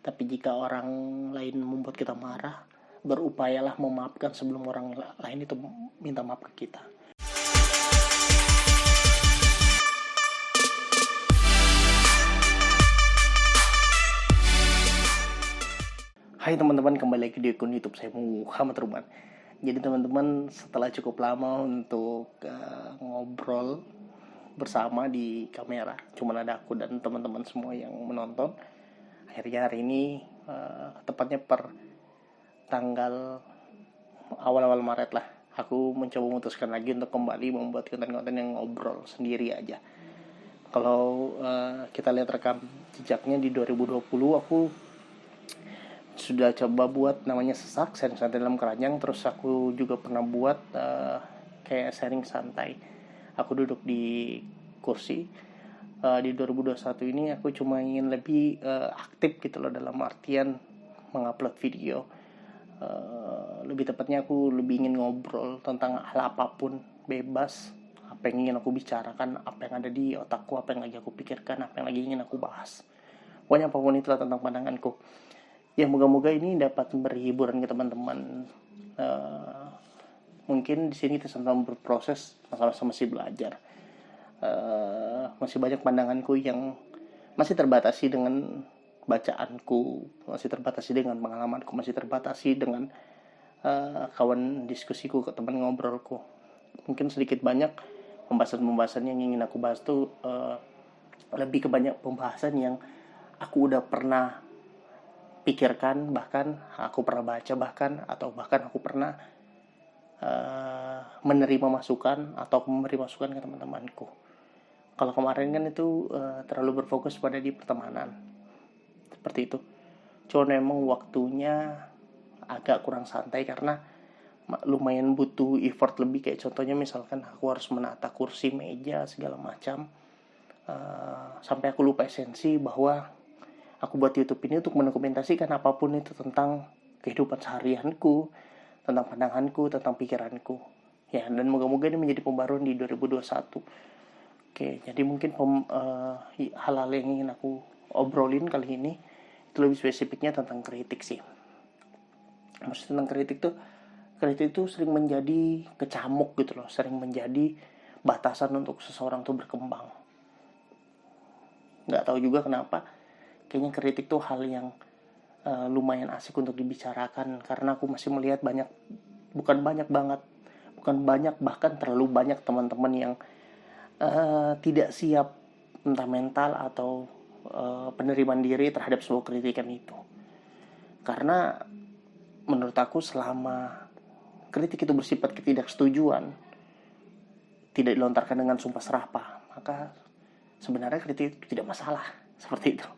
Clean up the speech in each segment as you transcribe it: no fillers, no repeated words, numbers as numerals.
Tapi jika orang lain membuat kita marah, berupayalah memaafkan sebelum orang lain itu minta maaf ke kita. Hai teman-teman, kembali lagi di akun YouTube saya Muhammad Ruman. Jadi teman-teman, setelah cukup lama untuk ngobrol bersama di kamera, cuman ada aku dan teman-teman semua yang menonton, akhirnya hari ini tepatnya per tanggal awal-awal Maret lah, aku mencoba memutuskan lagi untuk kembali membuat konten-konten yang ngobrol sendiri aja. Kalau kita lihat rekam jejaknya di 2020, aku sudah coba buat namanya sesak, sharing santai dalam keranjang. Terus aku juga pernah buat kayak sharing santai, aku duduk di kursi. Di 2021 ini aku cuma ingin lebih aktif gitu loh, dalam artian mengupload video. Lebih tepatnya aku lebih ingin ngobrol tentang hal apapun, bebas. Apa yang ingin aku bicarakan, apa yang ada di otakku, apa yang lagi aku pikirkan, apa yang lagi ingin aku bahas, pokoknya apapun itulah tentang pandanganku. Ya moga-moga ini dapat memberi hiburan ke teman-teman. Mungkin di sini kita sama berproses, sama-sama masih belajar. Masih banyak pandanganku yang masih terbatasi dengan bacaanku, masih terbatasi dengan pengalamanku, masih terbatasi dengan kawan diskusiku, ke teman ngobrolku. Mungkin sedikit banyak pembahasan-pembahasan yang ingin aku bahas tuh lebih ke banyak pembahasan yang aku udah pernah pikirkan, bahkan aku pernah baca, bahkan aku pernah menerima masukan atau memberi masukan ke teman-temanku. Kalau kemarin kan itu terlalu berfokus pada di pertemanan, seperti itu. Cuma memang waktunya agak kurang santai karena lumayan butuh effort lebih. Kayak contohnya misalkan aku harus menata kursi, meja, segala macam, sampai aku lupa esensi bahwa aku buat YouTube ini untuk mendokumentasikan apapun itu tentang kehidupan seharianku, tentang pandanganku, tentang pikiranku. Ya, dan moga-moga ini menjadi pembaruan di 2021. Oke, jadi mungkin hal-hal yang ingin aku obrolin kali ini itu lebih spesifiknya tentang kritik sih. Maksudnya tentang kritik tuh sering menjadi kecamuk gitu loh, sering menjadi batasan untuk seseorang tuh berkembang. Nggak tahu juga kenapa, kayaknya kritik tuh hal yang lumayan asik untuk dibicarakan, karena aku masih melihat bukan banyak, bahkan terlalu banyak teman-teman yang tidak siap, entah mental atau penerimaan diri terhadap sebuah kritikan itu. Karena menurut aku selama kritik itu bersifat ketidaksetujuan, tidak dilontarkan dengan sumpah serapah, maka sebenarnya kritik itu tidak masalah, seperti itu.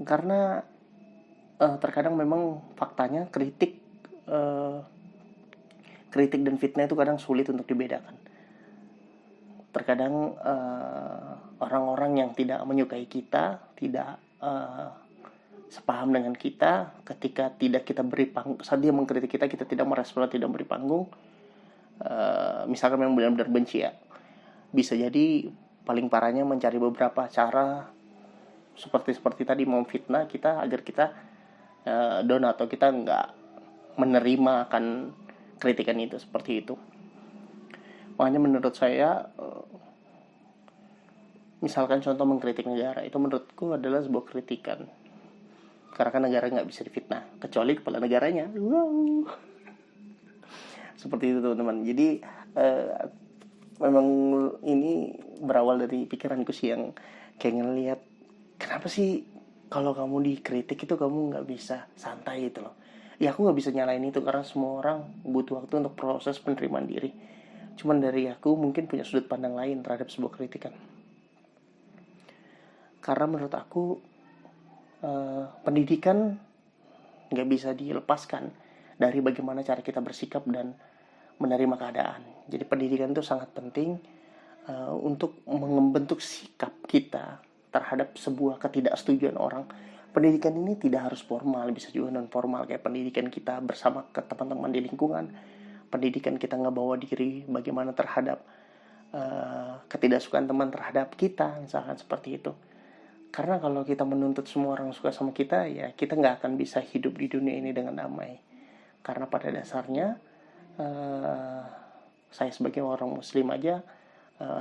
Karena terkadang memang faktanya kritik dan fitnah itu kadang sulit untuk dibedakan. Terkadang orang-orang yang tidak menyukai kita, tidak sepaham dengan kita, ketika tidak kita beri panggung, saat dia mengkritik kita tidak merespon, tidak beri panggung, misalkan memang benar-benar benci ya, bisa jadi paling parahnya mencari beberapa cara seperti tadi memfitnah kita agar kita down atau kita nggak menerima akan kritikan itu, seperti itu. Makanya menurut saya, misalkan contoh mengkritik negara, itu menurutku adalah sebuah kritikan, karena kan negara nggak bisa difitnah kecuali kepala negaranya. Wow. Seperti itu teman-teman. Jadi memang ini berawal dari pikiranku sih, yang kayak ngeliat kenapa sih kalau kamu dikritik itu kamu nggak bisa santai gitu loh. Ya aku nggak bisa nyalain itu, karena semua orang butuh waktu untuk proses penerimaan diri. Cuman dari aku mungkin punya sudut pandang lain terhadap sebuah kritikan. Karena menurut aku pendidikan nggak bisa dilepaskan dari bagaimana cara kita bersikap dan menerima keadaan. Jadi pendidikan itu sangat penting untuk membentuk sikap kita terhadap sebuah ketidaksetujuan orang. Pendidikan ini tidak harus formal, bisa juga non formal, kayak pendidikan kita bersama ke teman-teman di lingkungan, pendidikan kita ngebawa diri bagaimana terhadap ketidaksukaan teman terhadap kita, misalkan seperti itu. Karena kalau kita menuntut semua orang suka sama kita, ya kita nggak akan bisa hidup di dunia ini dengan damai. Karena pada dasarnya saya sebagai orang Muslim aja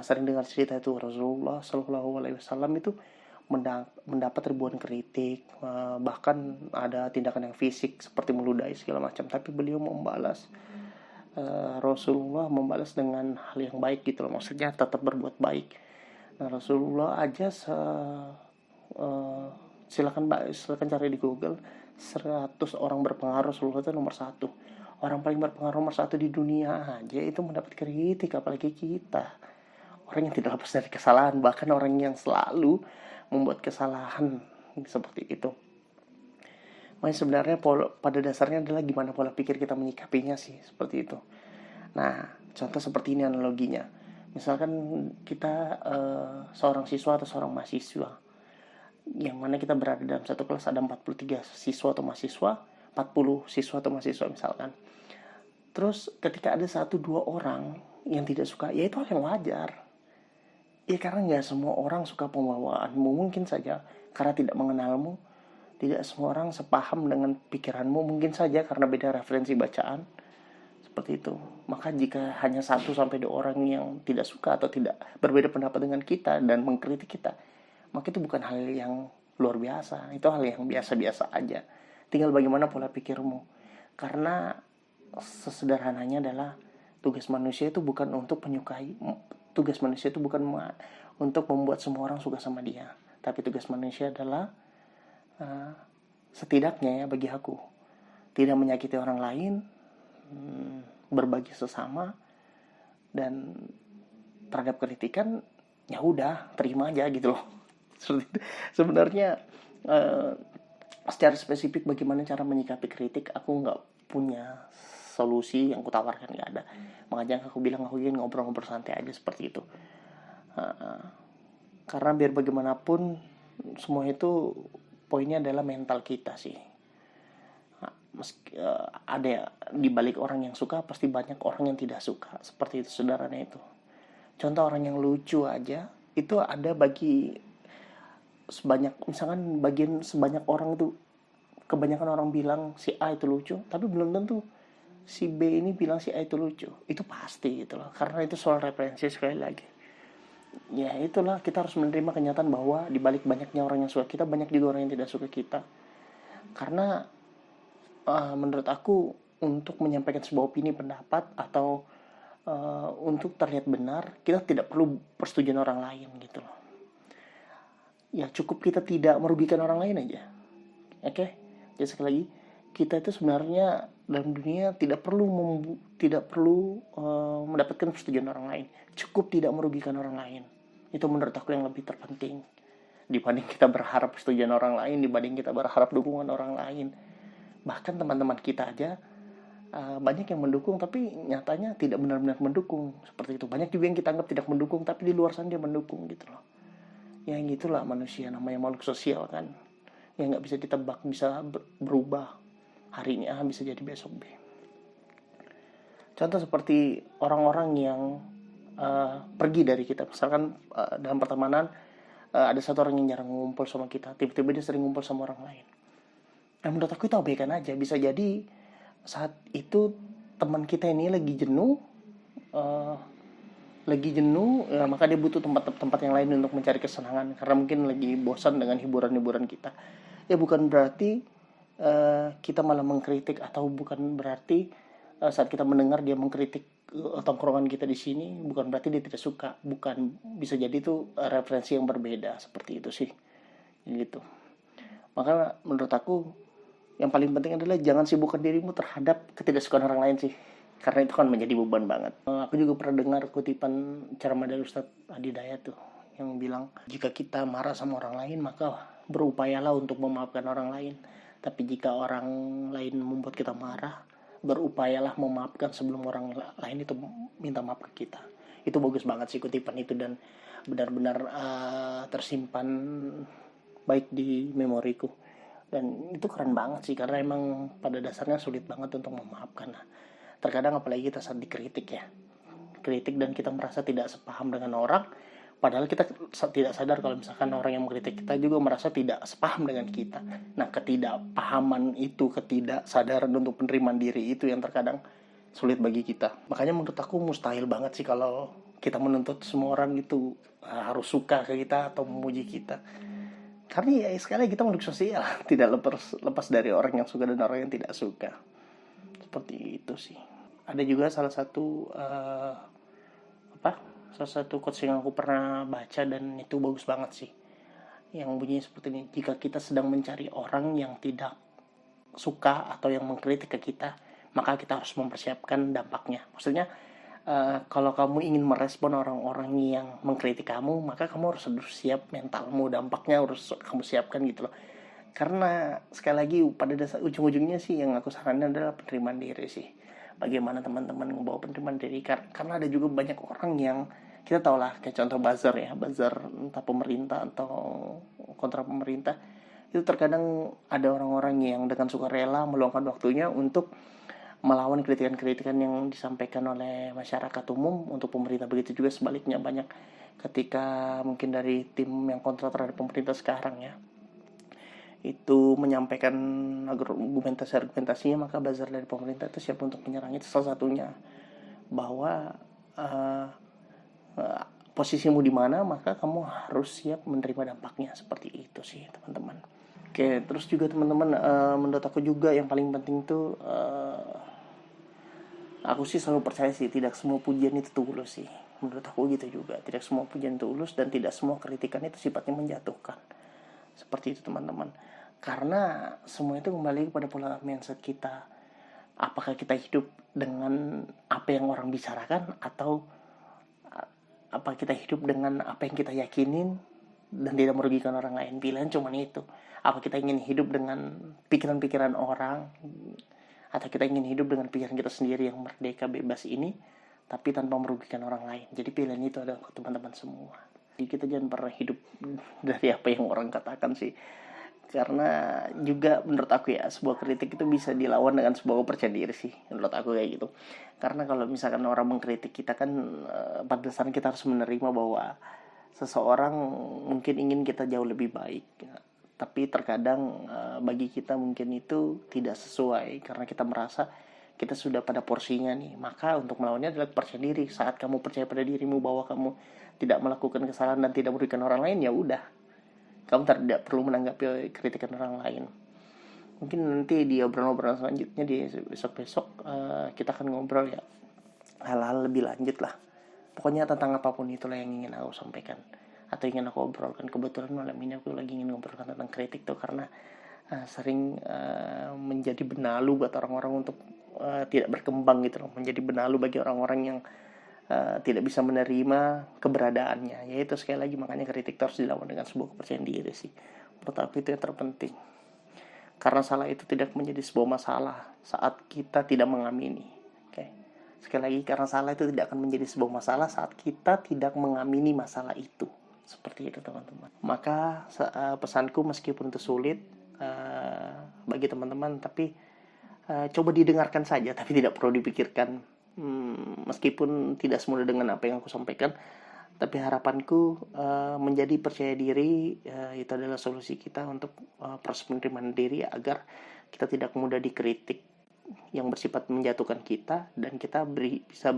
sering dengar cerita itu Rasulullah Shallallahu Alaihi Wasallam itu mendapat ribuan kritik, bahkan ada tindakan yang fisik seperti meludahi segala macam, tapi beliau membalas, Rasulullah membalas dengan hal yang baik gitu loh, maksudnya tetap berbuat baik. Nah, Rasulullah aja silakan cari di Google 100 orang berpengaruh, Rasulullah itu nomor satu. Orang paling berpengaruh nomor satu di dunia aja itu mendapat kritik, apalagi kita, orang yang tidak lepas dari kesalahan, bahkan orang yang selalu membuat kesalahan seperti itu. Makanya sebenarnya pada dasarnya adalah gimana pola pikir kita menyikapinya sih, seperti itu. Nah, contoh seperti ini analoginya. Misalkan kita seorang siswa atau seorang mahasiswa, yang mana kita berada dalam satu kelas ada 43 siswa atau mahasiswa, 40 siswa atau mahasiswa misalkan. Terus ketika ada 1-2 orang yang tidak suka, ya itu hal yang wajar. Ya karena nggak semua orang suka pembawaanmu, mungkin saja karena tidak mengenalmu. Tidak semua orang sepaham dengan pikiranmu, mungkin saja karena beda referensi bacaan. Seperti itu. Maka jika hanya 1-2 orang yang tidak suka atau tidak berbeda pendapat dengan kita dan mengkritik kita, maka itu bukan hal yang luar biasa. Itu hal yang biasa-biasa aja. Tinggal bagaimana pola pikirmu. Karena sesederhananya adalah tugas manusia itu bukan untuk menyukai, tugas manusia itu bukan untuk membuat semua orang suka sama dia. Tapi tugas manusia adalah setidaknya ya bagi aku, tidak menyakiti orang lain, berbagi sesama, dan terhadap kritikan ya udah terima aja gitu loh. Sebenarnya secara spesifik bagaimana cara menyikapi kritik aku nggak punya solusi yang kutawarkan, nggak ada. Makanya aku bilang aku ingin ngobrol-ngobrol santai aja seperti itu. Karena biar bagaimanapun semua itu poinnya adalah mental kita sih. Meski ada di balik orang yang suka pasti banyak orang yang tidak suka, seperti itu sederhananya itu. Contoh orang yang lucu aja itu ada bagi sebanyak orang itu, kebanyakan orang bilang si A itu lucu, tapi belum tentu si B ini bilang si A itu lucu. Itu pasti gitu loh, karena itu soal referensi sekali lagi. Ya itulah, kita harus menerima kenyataan bahwa di balik banyaknya orang yang suka kita, banyak juga orang yang tidak suka kita. Karena menurut aku untuk menyampaikan sebuah opini, pendapat, atau untuk terlihat benar, kita tidak perlu persetujuan orang lain gitu loh. Ya cukup kita tidak merugikan orang lain aja. Oke? Jadi sekali lagi, kita itu sebenarnya dalam dunia tidak perlu mendapatkan persetujuan orang lain. Cukup tidak merugikan orang lain. Itu menurut aku yang lebih terpenting dibanding kita berharap persetujuan orang lain, dibanding kita berharap dukungan orang lain. Bahkan teman-teman kita aja banyak yang mendukung tapi nyatanya tidak benar-benar mendukung, seperti itu. Banyak juga yang kita anggap tidak mendukung tapi di luar sana dia mendukung gitu loh. Ya gitulah manusia, namanya makhluk sosial kan, yang nggak bisa ditebak, bisa berubah. Hari ini A bisa jadi besok B. Contoh seperti orang-orang yang pergi dari kita, misalkan dalam pertemanan ada satu orang yang jarang ngumpul sama kita, tiba-tiba dia sering ngumpul sama orang lain. Nah, menurut aku itu abaikan aja. Bisa jadi saat itu teman kita ini lagi jenuh, ya, maka dia butuh tempat yang lain untuk mencari kesenangan, karena mungkin lagi bosan dengan hiburan-hiburan kita. Ya bukan berarti kita malah mengkritik, atau bukan berarti saat kita mendengar dia mengkritik tongkrongan kita di sini, bukan berarti dia tidak suka. Bukan, bisa jadi itu referensi yang berbeda, seperti itu sih gitu. Maka menurut aku yang paling penting adalah jangan sibukkan dirimu terhadap ketidaksukaan orang lain sih, karena itu kan menjadi beban banget. Aku juga pernah dengar kutipan ceramah dari Ustadz Adi Dayat tuh, yang bilang jika kita marah sama orang lain maka berupayalah untuk memaafkan orang lain, tapi jika orang lain membuat kita marah, berupayalah memaafkan sebelum orang lain itu minta maaf ke kita. Itu bagus banget sih kutipan itu, dan benar-benar tersimpan baik di memoriku. Dan itu keren banget sih, karena emang pada dasarnya sulit banget untuk memaafkan. Terkadang apalagi kita saat dikritik ya, kritik dan kita merasa tidak sepaham dengan orang, Padahal kita tidak sadar kalau misalkan orang yang mengkritik kita juga merasa tidak sepaham dengan kita. Nah, ketidakpahaman itu, ketidaksadaran untuk penerimaan diri itu yang terkadang sulit bagi kita. Makanya menurut aku mustahil banget sih kalau kita menuntut semua orang itu harus suka ke kita atau memuji kita. Karena ya sekali kita makhluk sosial, tidak lepas dari orang yang suka dan orang yang tidak suka. Seperti itu sih. Ada juga salah satu salah satu quotes yang aku pernah baca dan itu bagus banget sih, yang bunyinya seperti ini: jika kita sedang mencari orang yang tidak suka atau yang mengkritik ke kita, maka kita harus mempersiapkan dampaknya. Maksudnya kalau kamu ingin merespon orang-orang yang mengkritik kamu, maka kamu harus siap mentalmu, dampaknya harus kamu siapkan gitu loh. Karena sekali lagi pada dasar ujung-ujungnya sih yang aku sarankan adalah penerimaan diri sih. Bagaimana teman-teman membawa penerimaan diri, karena ada juga banyak orang yang kita tahu lah, kayak contoh buzzer entah pemerintah atau kontra pemerintah, itu terkadang ada orang-orang yang dengan sukarela meluangkan waktunya untuk melawan kritikan-kritikan yang disampaikan oleh masyarakat umum untuk pemerintah. Begitu juga sebaliknya, banyak ketika mungkin dari tim yang kontra terhadap pemerintah sekarang ya, itu menyampaikan argumentasinya, maka buzzer dari pemerintah itu siap untuk menyerang. Itu salah satunya, bahwa posisimu di mana, maka kamu harus siap menerima dampaknya. Seperti itu sih teman-teman. Oke, terus juga teman-teman, menurut aku juga yang paling penting tuh, aku sih selalu percaya sih, tidak semua pujian itu tulus sih. Menurut aku gitu juga, tidak semua pujian tulus dan tidak semua kritikan itu sifatnya menjatuhkan. Seperti itu teman-teman. Karena semua itu kembali kepada pola mindset kita. Apakah kita hidup dengan apa yang orang bicarakan, atau apa kita hidup dengan apa yang kita yakinin dan tidak merugikan orang lain. Pilihan cuma itu. Apa kita ingin hidup dengan pikiran-pikiran orang, atau kita ingin hidup dengan pikiran kita sendiri yang merdeka, bebas ini, tapi tanpa merugikan orang lain. Jadi pilihan itu adalah teman-teman semua. Jadi kita jangan pernah hidup dari apa yang orang katakan sih. Karena juga menurut aku ya, sebuah kritik itu bisa dilawan dengan sebuah percaya diri sih, menurut aku kayak gitu. Karena kalau misalkan orang mengkritik kita kan, pada dasarnya kita harus menerima bahwa seseorang mungkin ingin kita jauh lebih baik, tapi terkadang bagi kita mungkin itu tidak sesuai, karena kita merasa kita sudah pada porsinya nih. Maka untuk melawannya adalah percaya diri. Saat kamu percaya pada dirimu bahwa kamu tidak melakukan kesalahan dan tidak merugikan orang lain, ya udah, kamu tidak perlu menanggapi kritikan orang lain. Mungkin nanti di obrolan-obrolan selanjutnya, di besok-besok kita akan ngobrol ya, hal-hal lebih lanjut lah. Pokoknya tentang apapun itulah yang ingin aku sampaikan atau ingin aku obrolkan. Kebetulan malam ini aku lagi ingin ngobrolkan tentang kritik tuh, karena sering menjadi benalu buat orang-orang untuk tidak berkembang gitu loh. Menjadi benalu bagi orang-orang yang tidak bisa menerima keberadaannya. Yaitu sekali lagi, makanya kritik harus dilawan dengan sebuah kepercayaan diri sih. Menurut aku itu yang terpenting. Karena salah itu tidak menjadi sebuah masalah saat kita tidak mengamini. Oke. Sekali lagi, karena salah itu tidak akan menjadi sebuah masalah saat kita tidak mengamini masalah itu. Seperti itu teman-teman. Maka pesanku, meskipun itu sulit bagi teman-teman, tapi coba didengarkan saja, tapi tidak perlu dipikirkan. Meskipun tidak semudah dengan apa yang aku sampaikan, tapi harapanku menjadi percaya diri itu adalah solusi kita untuk proses penerimaan diri, agar kita tidak mudah dikritik yang bersifat menjatuhkan kita, dan kita bisa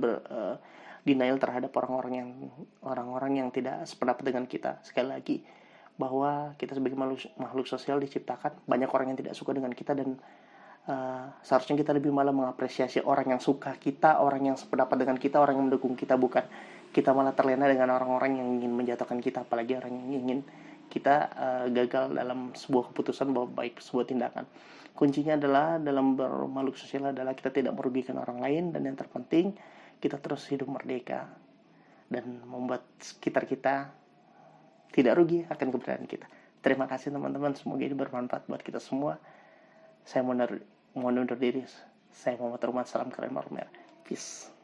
denial terhadap orang-orang yang tidak sependapat dengan kita. Sekali lagi, bahwa kita sebagai makhluk sosial diciptakan, banyak orang yang tidak suka dengan kita, dan seharusnya kita lebih malah mengapresiasi orang yang suka kita, orang yang sependapat dengan kita, orang yang mendukung kita, bukan kita malah terlena dengan orang-orang yang ingin menjatuhkan kita, apalagi orang yang ingin kita gagal dalam sebuah keputusan bahwa baik sebuah tindakan. Kuncinya adalah dalam bermakhluk sosial adalah kita tidak merugikan orang lain, dan yang terpenting kita terus hidup merdeka dan membuat sekitar kita tidak rugi akan keberadaan kita. Terima kasih teman-teman, semoga ini bermanfaat buat kita semua. Saya mohon undur diri. Saya Muhammad Ruman, salam keren Marmer. Peace.